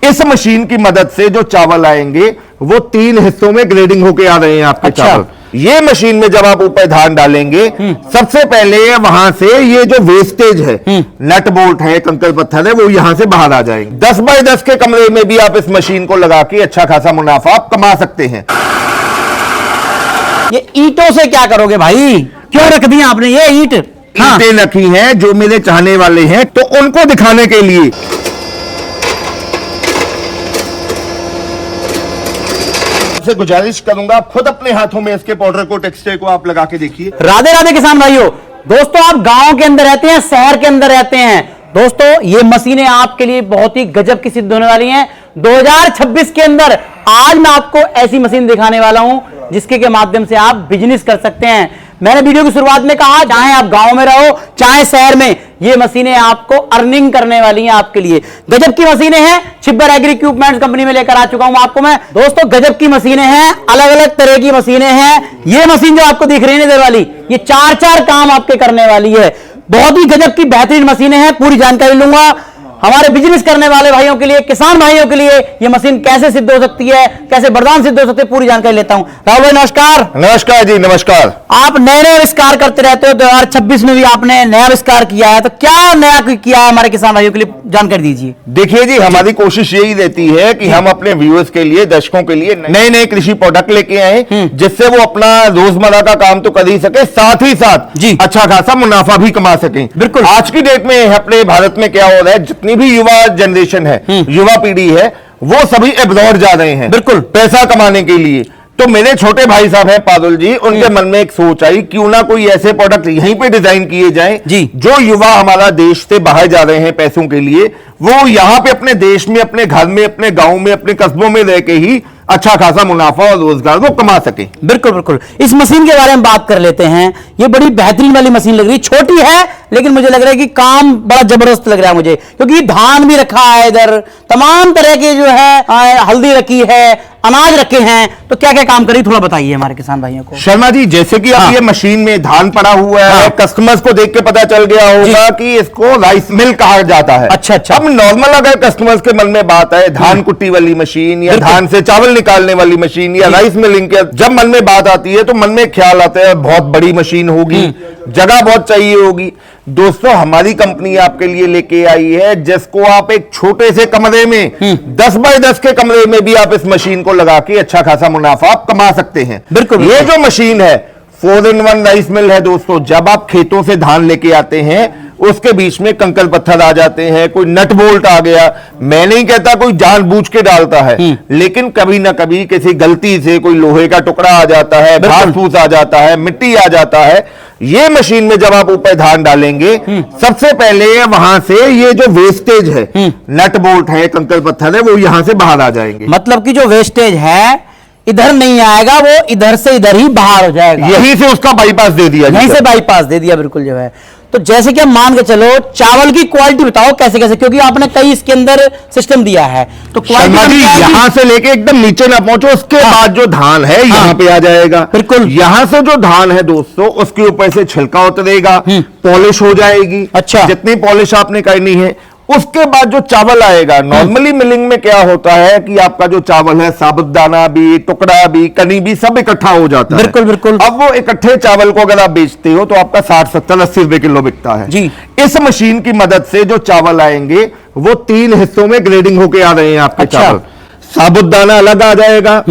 इस मशीन की मदद से जो चावल आएंगे वो 3 हिस्सों में ग्रेडिंग होके आ रहे हैं आपके चावल। ये मशीन में जब आप ऊपर धान डालेंगे, सबसे पहले वहां से ये जो वेस्टेज है, नट बोल्ट है, कंकड़ पत्थर है, वो यहां से बाहर आ जाएंगे। 10 बाय 10 के कमरे में भी आप इस मशीन को लगा के अच्छा खासा मुनाफा आप कमा सकते हैं। ये ईंटों से क्या करोगे भाई? क्यों रख दी आपने ये ईंट? ईंटें रखी हैं जो मेरे चाहने वाले हैं, तो उनको दिखाने के लिए से गुजारिश करूंगा, खुद अपने हाथों में इसके पाउडर को, टेक्सचर को आप लगा के देखिए। राधे राधे किसान भाइयों, दोस्तों आप गांव के अंदर रहते हैं, शहर के अंदर रहते हैं, दोस्तों ये मशीनें आपके लिए बहुत ही गजब की सिद्ध होने वाली हैं। 2026 के अंदर आज मैं आपको ऐसी मशीन दिखाने वाला हूं जिसके के माध्यम से आप बिजनेस कर सकते हैं। मैंने वीडियो की शुरुआत में कहा, चाहे आप गांव में रहो चाहे शहर में, ये मशीनें आपको अर्निंग करने वाली हैं आपके लिए। गजब की मशीनें हैं, छिब्बर एग्री इक्विपमेंट्स कंपनी में लेकर आ चुका हूं आपको मैं। दोस्तों गजब की मशीनें हैं, अलग अलग तरह की मशीनें हैं। ये मशीन जो आपको दिख रही है इधर वाली, ये 4 काम आपके करने वाली है। बहुत ही गजब की बेहतरीन मशीनें हैं, पूरी जानकारी लूंगा। हमारे बिजनेस करने वाले भाइयों के लिए, किसान भाइयों के लिए ये मशीन कैसे सिद्ध हो सकती है, कैसे वरदान सिद्ध हो सकते हैं, पूरी जानकारी लेता हूं। राहुल भाई नमस्कार। नमस्कार जी, नमस्कार। आप नए नए आविष्कार करते रहते हो, 2026 में भी आपने नया आविष्कार किया है, तो क्या नया किया है हमारे किसान भाइयों के लिए, जानकारी दीजिए। देखिए जी, हमारी कोशिश यही रहती है कि हम अपने व्यूअर्स के लिए, दर्शकों के लिए नए नए कृषि प्रोडक्ट लेके आए, जिससे वो अपना रोजमर्रा का काम तो कर ही सके, साथ ही साथ जी अच्छा खासा मुनाफा भी कमा सके। बिल्कुल। आज की डेट में अपने भारत में क्या हो रहा है, जितनी भी युवा जनरेशन है, युवा पीढ़ी है, वो सभी अब्रॉड जा रहे हैं, बिल्कुल पैसा कमाने के लिए। तो मेरे छोटे भाई साहब हैं पारुल जी, उनके मन में एक सोच आई, क्यों ना कोई ऐसे प्रोडक्ट यहीं पे डिजाइन किए जाएं जी, जो युवा हमारा देश से बाहर जा रहे हैं पैसों के लिए, वो यहां पे अपने देश में, अपने घर में, अपने गांव में, अपने कस्बों में रह के ही अच्छा खासा मुनाफा और रोजगार वो कमा सके। बिल्कुल बिल्कुल। इस मशीन के बारे में बात कर लेते हैं। ये बड़ी बेहतरीन वाली मशीन लग रही है, छोटी है लेकिन मुझे लग रहा है कि काम बड़ा जबरदस्त लग रहा है मुझे, क्योंकि धान भी रखा है इधर, तमाम तरह के जो है हल्दी रखी है, अनाज रखे हैं, तो क्या क्या काम करिए थोड़ा बताइए हमारे किसान भाइयों को। शर्मा जी, जैसे कि अब ये मशीन में धान पड़ा हुआ है, कस्टमर्स को देख के पता चल गया होगा कि इसको राइस मिल कहा जाता है। अच्छा अच्छा। अब नॉर्मल अगर कस्टमर्स के मन में बात है, धान कुट्टी वाली मशीन या धान से चावल निकालने वाली मशीन या राइस मिलिंग के, जब मन में बात आती है तो मन में ख्याल आता है बहुत बड़ी मशीन होगी, जगह बहुत चाहिए होगी। दोस्तों हमारी कंपनी आपके लिए लेके आई है, जिसको आप एक छोटे से कमरे में 10 बाय 10 के कमरे में भी आप इस मशीन को लगा के अच्छा खासा मुनाफा आप कमा सकते हैं। बिल्कुल। ये जो मशीन है 4-in-1 राइस मिल है दोस्तों। जब आप खेतों से धान लेके आते हैं, उसके बीच में कंकड़ पत्थर आ जाते हैं, कोई नट बोल्ट आ गया, मैं नहीं कहता कोई जानबूझ के डालता है, लेकिन कभी ना कभी किसी गलती से कोई लोहे का टुकड़ा आ जाता है, घास फूस आ जाता है, मिट्टी आ जाता है। ये मशीन में जब आप ऊपर धान डालेंगे, सबसे पहले वहां से ये जो वेस्टेज है, नट बोल्ट है, कंकड़ पत्थर है, वो यहां से बाहर आ जाएंगे। मतलब कि जो वेस्टेज है इधर नहीं आएगा, वो इधर से इधर ही बाहर हो जाएगा, यहीं से उसका बाईपास दे दिया, यहीं से बाईपास दे दिया। बिल्कुल जो है, तो जैसे कि मान के चलो, चावल की क्वालिटी बताओ कैसे कैसे, क्योंकि आपने कई इसके अंदर सिस्टम दिया है, तो क्वालिटी यहां से लेके एकदम नीचे ना पहुंचो, उसके बाद जो धान है यहाँ पे आ जाएगा। बिल्कुल। यहां से जो धान है दोस्तों, उसके ऊपर से छिलका उतरेगा, पॉलिश हो जाएगी। अच्छा। जितनी पॉलिश आपने करनी है, उसके बाद जो चावल आएगा, नॉर्मली मिलिंग में क्या होता है कि आपका जो चावल है, साबुदाना भी, टुकड़ा भी, कनी भी, सब इकट्ठा हो जाता है। बिल्कुल बिल्कुल। अब वो इकट्ठे चावल को अगर आप बेचते हो तो आपका 60, 70, 80 रुपए किलो बिकता है जी। इस मशीन की मदद से जो चावल आएंगे वो 3 हिस्सों में ग्रेडिंग होके आ रहे हैं आपके। अच्छा। चावल, साबुदाना अलग आ जाएगा,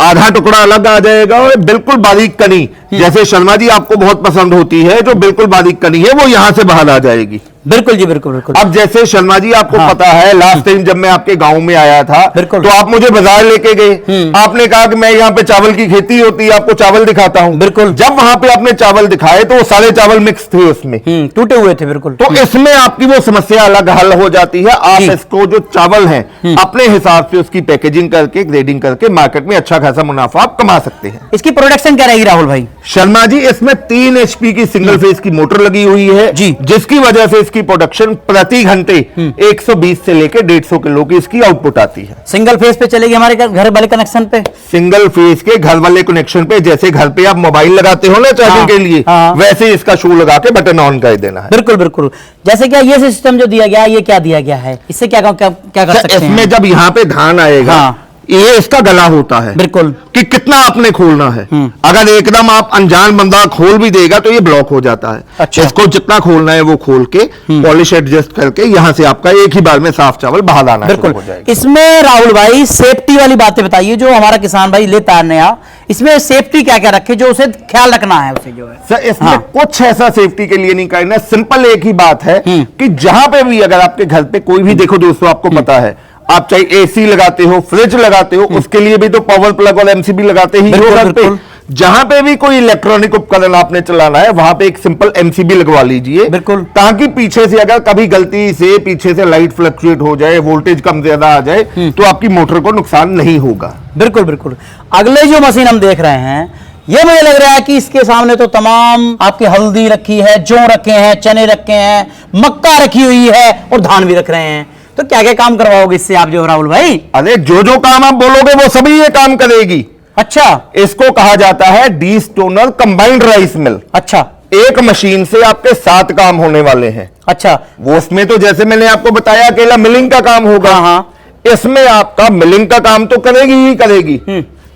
आधा टुकड़ा अलग आ जाएगा, और बिल्कुल बारीक कनी, जैसे शर्मा जी आपको बहुत पसंद होती है, जो बिल्कुल बारीक कनी है वो यहां से बाहर आ जाएगी। बिल्कुल जी, बिल्कुल बिल्कुल। अब जैसे शर्मा जी आपको पता है, लास्ट टाइम जब मैं आपके गांव में आया था, तो आप मुझे बाजार लेके गए, आपने कहा कि मैं यहाँ पे चावल की खेती होती है, आपको चावल दिखाता हूँ। बिल्कुल। जब वहां पे आपने चावल दिखाए तो वो सारे चावल मिक्स थे उसमें, टूटे हुए थे। बिल्कुल। तो इसमें आपकी वो समस्या अलग हल हो जाती है। आप इसको जो चावल है अपने हिसाब से उसकी पैकेजिंग करके, ग्रेडिंग करके मार्केट में अच्छा खासा मुनाफा आप कमा सकते हैं। इसकी प्रोडक्शन क्या रहेगी राहुल भाई? शर्मा जी, इसमें 3 HP की सिंगल फेज की मोटर लगी हुई है जी, जिसकी वजह से इसके इसकी प्रोडक्शन प्रति घंटे 120 से लेकर 150 किलो की इसकी आउटपुट आती है। सिंगल फेज पे चलेगी हमारे घर वाले कनेक्शन पे, सिंगल फेज के घर वाले कनेक्शन पे, जैसे घर पे आप मोबाइल लगाते हो ना चार्जिंग के लिए, वैसे इसका शो लगा के बटन ऑन कर देना है। बिल्कुल बिल्कुल। जैसे क्या ये सिस्टम जो दिया गया है, ये क्या दिया गया है, इससे क्या कर सकते हैं? इसमें जब यहाँ पे धान आएगा, ये इसका गला होता है, बिल्कुल, कि कितना आपने खोलना है। अगर एकदम आप अनजान बंदा खोल भी देगा तो ये ब्लॉक हो जाता है। अच्छा। इसको जितना खोलना है वो खोल के पॉलिश एडजस्ट करके यहाँ से आपका एक ही बार में साफ चावल बाहर आना शुरू हो जाएगा। इसमें राहुल भाई सेफ्टी वाली बातें बताइए, जो हमारा किसान भाई लेता है नया, इसमें सेफ्टी क्या क्या रखे, जो उसे ख्याल रखना है उसे जो है? सर इसमें कुछ ऐसा सेफ्टी के लिए नहीं करना, सिंपल एक ही बात है कि जहां पे भी अगर आपके घर पे कोई भी, देखो दोस्तों आपको पता है, आप चाहे एसी लगाते हो, फ्रिज लगाते हो, उसके लिए भी तो पावर प्लग और एमसीबी लगाते ही हो घर पे। जहां पे भी कोई इलेक्ट्रॉनिक उपकरण आपने चलाना है, वहां पे एक सिंपल एमसीबी लगवा लीजिए, बिल्कुल, ताकि पीछे से अगर कभी गलती से पीछे से लाइट फ्लक्चुएट हो जाए, वोल्टेज कम ज्यादा आ जाए, तो आपकी मोटर को नुकसान नहीं होगा। बिल्कुल बिल्कुल। अगले जो मशीन हम देख रहे हैं, ये मुझे लग रहा है कि इसके सामने तो तमाम आपकी हल्दी रखी है, जौ रखे हैं, चने रखे हैं, मक्का रखी हुई है और धान भी रख रहे हैं। तो क्या क्या काम करवाओगे इससे आप जो राहुल भाई? अरे जो जो काम आप बोलोगे वो सभी ये काम करेगी। अच्छा, इसको कहा जाता है डीस्टोनर कंबाइंड राइस मिल। अच्छा, एक मशीन से आपके 7 काम होने वाले हैं। अच्छा, वो उसमें तो जैसे मैंने आपको बताया अकेला मिलिंग का काम होगा। हाँ, इसमें आपका मिलिंग का काम तो करेगी ही करेगी।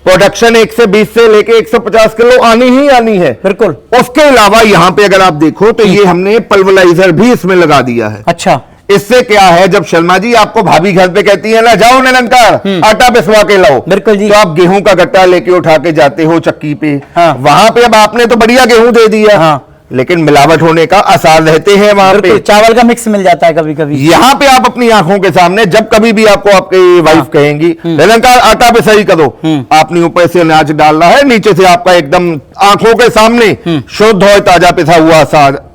प्रोडक्शन 120 से लेके 150 किलो आनी ही आनी है। बिल्कुल। उसके अलावा यहाँ पे अगर आप देखो तो ये हमने पल्वराइजर भी इसमें लगा दिया है। अच्छा, इससे क्या है, जब शर्मा जी आपको भाभी घर पे कहती है ना, जाओ निरंकार आटा पिसवा के लाओ, बिल्कुल जी, तो आप गेहूं का गट्टा लेके उठा के जाते हो चक्की पे। हाँ। वहां पे अब आपने तो बढ़िया गेहूं दे दिया, हाँ, लेकिन मिलावट होने का आसार रहते हैं वहां पे, चावल का मिक्स मिल जाता है कभी कभी। यहाँ पे आप अपनी आंखों के सामने जब कभी भी आपको आपकी वाइफ कहेंगी निरंकार आटा पे सही करो, आपने ऊपर से अनाज डालना है, नीचे से आपका एकदम आंखों के सामने शुद्ध और ताजा पिसा हुआ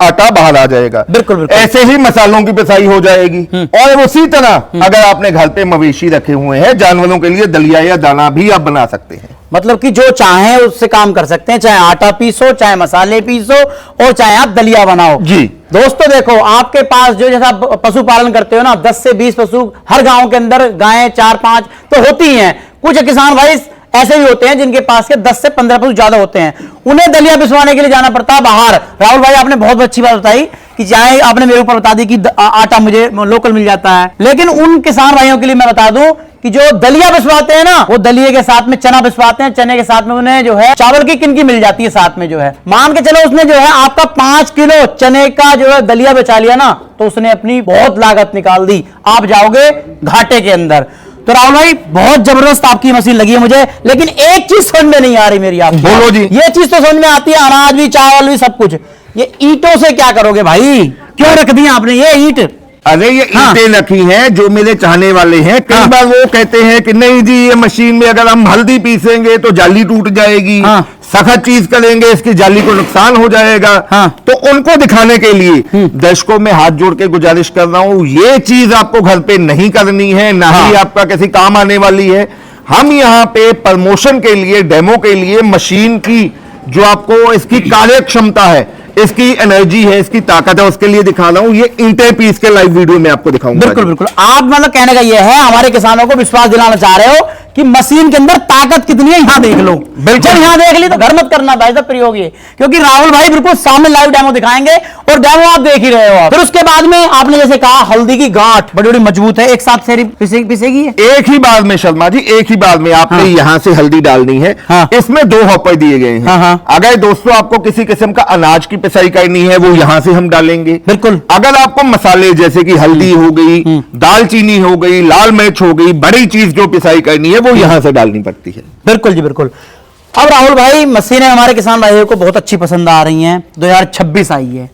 आटा बाहर आ जाएगा। बिल्कुल बिल्कुल। ऐसे ही मसालों की पिसाई हो जाएगी। और उसी तरह अगर आपने घर पे मवेशी रखे हुए हैं, जानवरों के लिए दलिया या दाना भी आप बना सकते हैं। मतलब कि जो चाहे उससे काम कर सकते हैं, चाहे आटा पीसो, चाहे मसाले पीसो, और चाहे आप दलिया बनाओ। जी दोस्तों देखो, आपके पास जो जैसा पशुपालन करते हो ना, 10 से 20 पशु हर गांव के अंदर, गायें 4-5 तो होती ही हैं। कुछ किसान भाई ऐसे भी होते हैं जिनके पास के 10 से 15 पशु ज्यादा होते हैं, उन्हें दलिया पिसवाने के लिए जाना पड़ता है बाहर। राहुल भाई आपने बहुत अच्छी बात बताई कि चाहे आपने मेरे ऊपर बता दी कि आटा मुझे लोकल मिल जाता है, लेकिन उन किसान भाइयों के लिए मैं बता दूं कि जो दलिया पिसवाते हैं ना, वो दलिये के साथ में चना पिसवाते हैं, चने के साथ में उन्हें जो है चावल की किनकी मिल जाती है साथ में, जो है मान के चलो उसने जो है आपका 5 किलो चने का जो है दलिया बचा लिया ना, तो उसने अपनी बहुत लागत निकाल दी, आप जाओगे घाटे के अंदर। तो राहुल भाई बहुत जबरदस्त आपकी मशीन लगी है मुझे, लेकिन एक चीज समझ में नहीं आ रही मेरी, आप बोलो जी। ये चीज तो समझ में आती है, अनाज भी, चावल भी, सब कुछ। ये ईंटों से क्या करोगे भाई? क्यों रख दी आपने ये ईंट? अरे ये ईंटें रखी हैं जो मेरे चाहने वाले हैं, कई बार वो कहते हैं कि नहीं जी ये मशीन में अगर हम हल्दी पीसेंगे तो जाली टूट जाएगी, सख्त चीज करेंगे इसकी जाली को नुकसान हो जाएगा। तो उनको दिखाने के लिए दर्शकों में हाथ जोड़ के गुजारिश कर रहा हूं, ये चीज आपको घर पे नहीं करनी है, ना ही आपका किसी काम आने वाली है। हम यहाँ पे प्रमोशन के लिए, डेमो के लिए मशीन की जो आपको इसकी कार्य क्षमता है, इसकी एनर्जी है, इसकी ताकत है, उसके लिए दिखा रहा हूं। ये ईंटें पीस के लाइव वीडियो में आपको दिखाऊंगा। बिल्कुल बिल्कुल। आप मतलब कहने का ये है, हमारे किसानों को विश्वास दिलाना चाह रहे हो कि मशीन के अंदर ताकत कितनी है, यहां देख लो। बिल्कुल, यहां देख ली तो घर मत करना भाई साहब प्रयोग ये, क्योंकि राहुल भाई बिल्कुल सामने लाइव डेमो दिखाएंगे और डेमो आप देख ही रहे हो। फिर उसके बाद में आपने जैसे कहा हल्दी की गांठ बड़ी बड़ी मजबूत है, एक साथ सेरी पिसेगी एक ही बार में शर्मा जी, एक ही बार में आपने यहां से हल्दी डालनी है। इसमें 2 हॉपर दिए गए हैं। अगर दोस्तों आपको किसी किस्म का अनाज की पिसाई करनी है, वो यहां से हम डालेंगे। बिल्कुल। अगर आपको मसाले जैसे कि हल्दी हो गई, दालचीनी हो गई, लाल मिर्च हो गई, बड़ी चीज जो पिसाई करनी है वो यहां से डालनी पड़ती है। बिल्कुल जी बिल्कुल। अब राहुल भाई मशीनें हमारे किसान भाइयों को बहुत अच्छी पसंद आ रही हैं, 2026 आई है,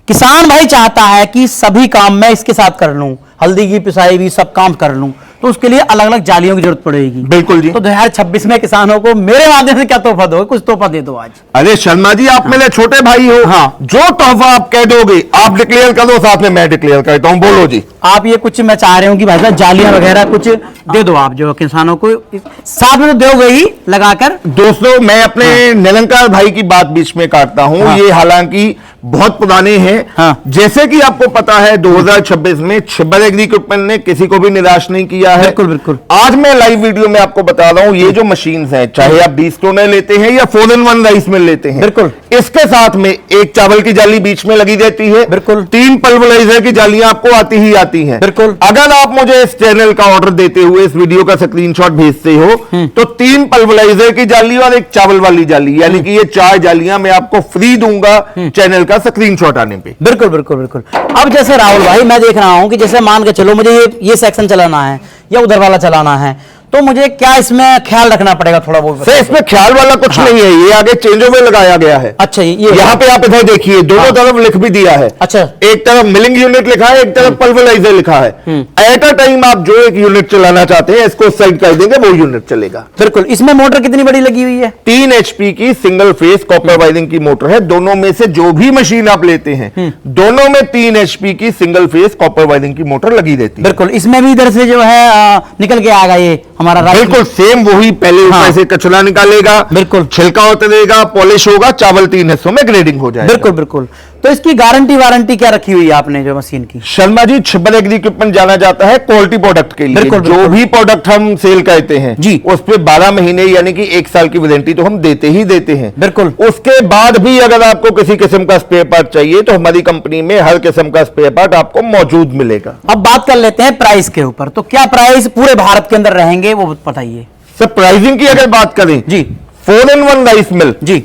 किसान भाई चाहता है कि सभी काम मैं इसके साथ कर लूं, हल्दी की पिसाई भी सब काम कर लूं, तो उसके लिए अलग अलग जालियों की जरूरत पड़ेगी। बिल्कुल जी। तो 2026 में किसानों को मेरे माध्यम से क्या तोहफा दोगे? कुछ तोहफा दे दो आज। अरे शर्मा जी आप मेरे छोटे भाई हो, जो तोहफा आप कह दोगे आप डिक्लेयर कर दो, साथ में मैं डिक्लेयर करता हूं। बोलो जी। आप ये कुछ मैं चाह रहे हूं कि भाई साहब जालियां वगैरह कुछ दे दो आप, जो किसानों को साथ में तो दोगे ही लगाकर। दोस्तों मैं अपने निरंकार भाई की बात बीच में काटता हूं। ये हालांकि बहुत पुराने हैं। हाँ। जैसे कि आपको पता है 2026 में छिब्बर एग्री इक्विपमेंट ने किसी को भी निराश नहीं किया है। बिल्कुल बिल्कुल। आज मैं लाइव वीडियो में आपको बता रहा हूं, ये जो मशीन्स हैं, चाहे आप 20 टोनर लेते हैं या 4-in-1 राइस मिल लेते हैं, बिल्कुल, इसके साथ में एक चावल की जाली बीच में लगी रहती है। बिल्कुल। 3 पल्वराइजर की जालियां आपको आती ही आती हैं। बिल्कुल। अगर आप मुझे इस चैनल का ऑर्डर देते हुए इस वीडियो का स्क्रीनशॉट भेजते हो तो 3 पल्वराइजर की जाली और एक चावल वाली जाली, यानी कि ये 4 जालियां मैं आपको फ्री दूंगा चैनल का स्क्रीनशॉट आने पे। बिल्कुल बिल्कुल बिल्कुल। अब जैसे राहुल भाई मैं देख रहा हूं कि जैसे मान के चलो मुझे ये सेक्शन चलाना है या उधर वाला चलाना है, तो मुझे क्या इसमें ख्याल रखना पड़ेगा थोड़ा बहुत? सर इसमें ख्याल वाला कुछ नहीं है, ये आगे चेंज ओवर लगाया गया है। अच्छा, ये यहाँ पे आप इधर देखिए, दोनों तरफ लिख भी दिया है। अच्छा। एक तरफ मिलिंग यूनिट लिखा है, एक तरफ पल्वराइजर लिखा है। एट अ टाइम आप जो एक यूनिट चलाना चाहते हैं इसको साइड कर देंगे, वो यूनिट चलेगा। बिल्कुल। इसमें मोटर कितनी बड़ी लगी हुई है? 3 HP की सिंगल फेस कॉपर वायरिंग की मोटर है। दोनों में से जो भी मशीन आप लेते हैं दोनों में 3 HP की सिंगल फेस कॉपर वायरिंग की मोटर लगी रहती है। बिल्कुल। इसमें भी इधर से जो है निकल के आएगा ये हमारा राइस। बिल्कुल सेम वही, पहले ऊपर से कचरा निकालेगा, बिल्कुल, छिलका उतरेगा, पॉलिश होगा, चावल 3 हिस्सों में ग्रेडिंग हो जाएगा। बिल्कुल बिल्कुल। तो इसकी गारंटी वारंटी क्या रखी हुई है आपने जो मशीन की? शर्मा जी, छिब्बर एग्री इक्विपमेंट जाना जाता है क्वालिटी प्रोडक्ट के लिए। बिल्कुल, जो भी प्रोडक्ट हम सेल करते हैं जी, उस पे 12 महीने यानी कि 1 साल की वारंटी तो हम देते ही देते हैं। बिल्कुल। उसके बाद भी अगर आपको किसी किस्म का स्पेयर पार्ट चाहिए तो हमारी कंपनी में हर किस्म का स्पेयर पार्ट आपको मौजूद मिलेगा। अब बात कर लेते हैं प्राइस के ऊपर, तो क्या प्राइस पूरे भारत के अंदर रहेंगे वो बताइए। सर प्राइसिंग की अगर बात करें जी, 4-in-1 राइस मिल जी,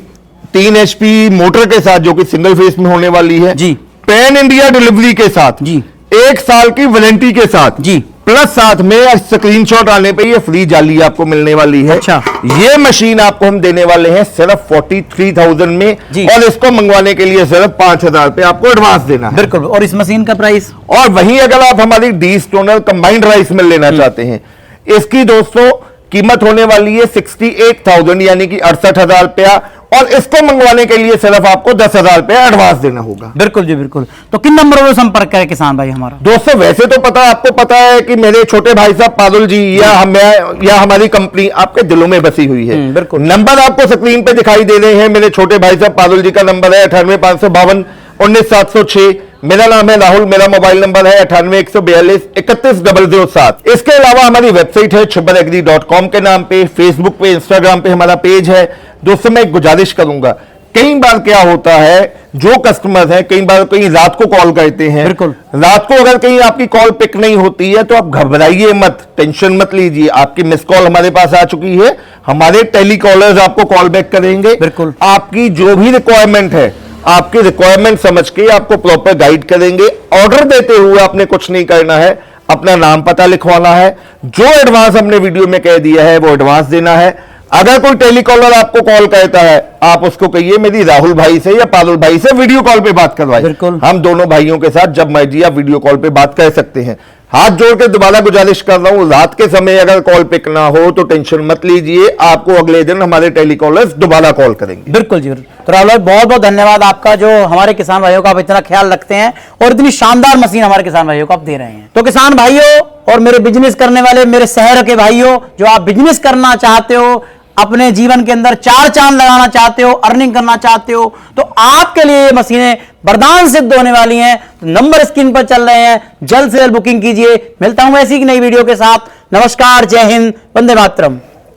3 HP मोटर के साथ जो कि सिंगल फेस में होने वाली है जी, पैन इंडिया डिलीवरी के साथ जी, 1 साल की वारंटी के साथ जी, प्लस साथ में स्क्रीनशॉट आने पे ये फ्री जाली आपको मिलने वाली है। अच्छा। ये मशीन आपको हम देने वाले हैं सिर्फ 43,000 में जी। और इसको मंगवाने के लिए सिर्फ 5,000 पे आपको एडवांस देना है। बिल्कुल। और इस मशीन का प्राइस? और वहीं अगर आप हमारी D stoner combined rice mill लेना चाहते हैं, इसकी दोस्तों कीमत होने वाली है 68,000 यानी कि 68,000 रुपया, और इसको मंगवाने के लिए सिर्फ आपको 10,000 रुपया एडवांस देना होगा। बिल्कुल जी, बिल्कुल। तो किन नंबरों पर संपर्क करें किसान भाई हमारा? दोस्तों वैसे तो पता आपको पता है कि मेरे छोटे भाई साहब पादुल जी या हमारी कंपनी आपके दिलों में बसी हुई है। बिल्कुल। नंबर आपको स्क्रीन पे दिखाई दे रहे हैं। मेरे छोटे भाई साहब पादुल जी का नंबर है 98,552 19,706। मेरा नाम है राहुल, मेरा मोबाइल नंबर है 98,142 31,007। इसके अलावा हमारी वेबसाइट है chibbaragri.com के नाम पे, फेसबुक पे, इंस्टाग्राम पे हमारा पेज है। दोस्तों मैं एक गुजारिश करूंगा, कई बार क्या होता है जो कस्टमर है कई बार कहीं रात को कॉल करते हैं। बिल्कुल। रात को अगर कहीं आपकी कॉल पिक नहीं होती है तो आप घबराइए मत, टेंशन मत लीजिए। आपकी मिस कॉल हमारे पास आ चुकी है, हमारे टेलीकॉलर्स आपको कॉल बैक करेंगे। बिल्कुल। आपकी जो भी रिक्वायरमेंट है आपकी रिक्वायरमेंट समझ के आपको प्रॉपर गाइड करेंगे। ऑर्डर देते हुए आपने कुछ नहीं करना है, अपना नाम पता लिखवाना है, जो एडवांस हमने वीडियो में कह दिया है वो एडवांस देना है। अगर कोई टेलीकॉलर आपको कॉल करता है आप उसको कहिए मेरी राहुल भाई से या पारुल भाई से वीडियो कॉल पे बात करवाइए। बिल्कुल। हम दोनों भाइयों के साथ जब मर्जी आप वीडियो कॉल पे बात कर सकते हैं। हाथ जोड़ के दोबारा गुजारिश कर रहा हूं, रात के समय अगर कॉल पिक ना हो तो टेंशन मत लीजिए, आपको अगले दिन हमारे टेलीकॉलर्स दोबारा कॉल करेंगे। बिल्कुल जी। तो राहुल भाई बहुत बहुत धन्यवाद आपका, जो हमारे किसान भाइयों का आप इतना ख्याल रखते हैं और इतनी शानदार मशीन हमारे किसान भाइयों को आप दे रहे हैं। तो किसान भाइयों और मेरे बिजनेस करने वाले मेरे शहर के भाइयों, जो आप बिजनेस करना चाहते हो, अपने जीवन के अंदर 4 चांद लगाना चाहते हो, अर्निंग करना चाहते हो, तो आपके लिए ये मशीनें वरदान सिद्ध होने वाली हैं। तो नंबर स्क्रीन पर चल रहे हैं, जल्द से जल्द बुकिंग कीजिए। मिलता हूं ऐसी की नई वीडियो के साथ। नमस्कार, जय हिंद, वंदे मातरम।